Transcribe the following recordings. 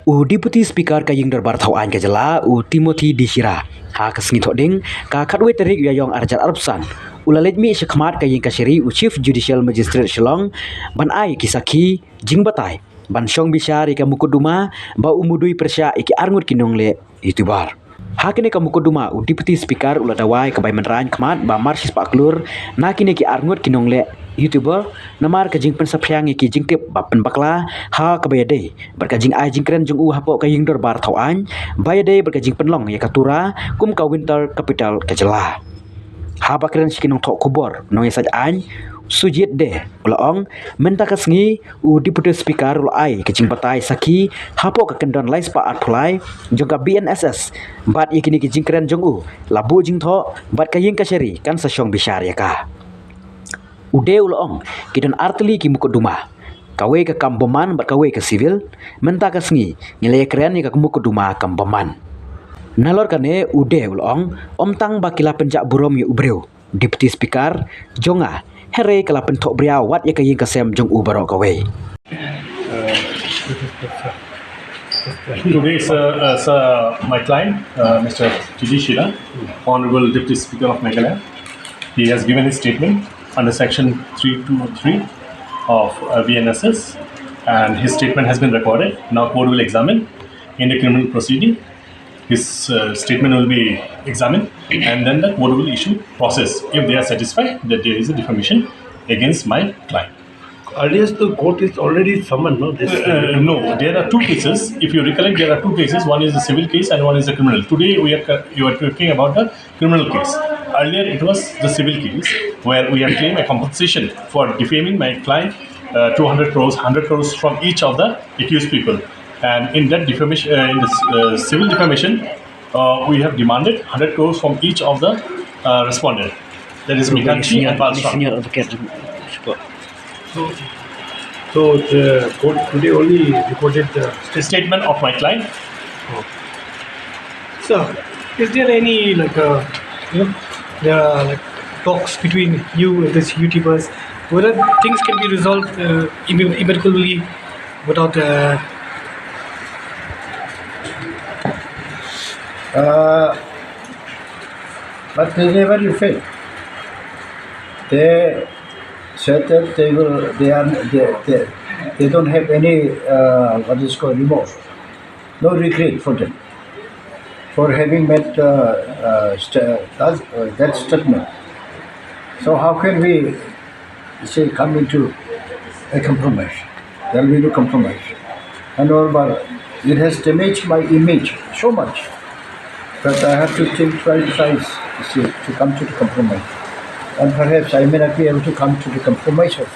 Deputy Speaker ka ying darbar thau an ka jala Timothy Dishira ha ka sngi thoding ka khatwe tarik yong arjar arpsan ulalejmi shakmat ka ying ka shiri Chief Judicial Magistrate Shillong ban ai ki sakhi jingbatai ban shong bishar ka mukuduma ba umudui persya iki arngut kinongle youtuber hakine ka mukuduma Deputy Speaker uladawai ka bai manran khmat ba marsis paklur nakine ki arngut kinongle YouTuber namar ka jing pensaphyang ki jing tip bapen bakla ha ka bayade berka jing ai jing kren jung u hapo ka ying dor bar thau an bayade berka jing penlong ya katura kum ka winter capital ka jela ha bakren sikinong thok kubor no ya saj an sujit de ulaong menta ka sngi Deputy Speaker ul ai ka jing batai sakhi hapo ka kendon lais pa athlai jong ka BNSS bat ikini ki jing kren jung u labu jing tho bat ka ying ka sheri kan sa shong bishar ya ka ude ulong kidon artli ki mukuduma kawe ka kamboman bat kawe ka civil menta ka sngi ngile kren ni ka mukuduma kamboman nalor kane ude ulong omtang bakila pynjahburom yu ubreu Deputy Speaker jonga here kala pentok bria wat ya ka yin kasem jong u baro kawe Today, sir, my client, Mr. Dishira, Honorable Deputy Speaker of Meghalaya, he has given his statement under Section 323 of BNSS, and his statement has been recorded. Now, court will examine in the criminal proceeding. His statement will be examined, and then the court will issue process if they are satisfied that there is a defamation against my client. Earlier, the court is already summoned, no? No, there are two cases. If you recollect, there are two cases. One is the civil case and one is the criminal. Today, you are talking about the criminal case. Earlier, it was the civil case where we have claimed a compensation for defaming my client, 200 crores, 100 crores from each of the accused people. And in that defamation, in the civil defamation, we have demanded 100 crores from each of the respondent. That is Mikanchi and Balsram. So the court today only recorded the statement of my client. So, is there any there are like talks between you and these YouTubers whether things can be resolved amicably without but they never fail. They said that they don't have any what is called remorse, no regret for them for having made that statement. So how can we say come into a compromise? There will be no compromise. And moreover, it has damaged my image so much that I have to think twice to come to the compromise. And perhaps I may not be able to come to the compromise of.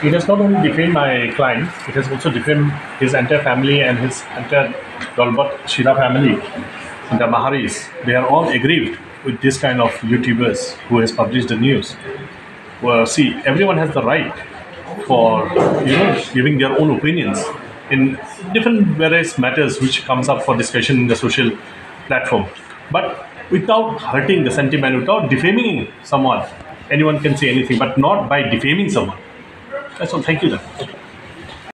It has not only defamed my client, it has also defamed his entire family and his entire Dolbot Shira family, the Maharis. They are all aggrieved with this kind of YouTubers who has published the news. Well, see, everyone has the right for giving their own opinions in different various matters which comes up for discussion in the social platform. But without hurting the sentiment, without defaming someone, anyone can say anything, but not by defaming someone. That's all. Thank you, sir.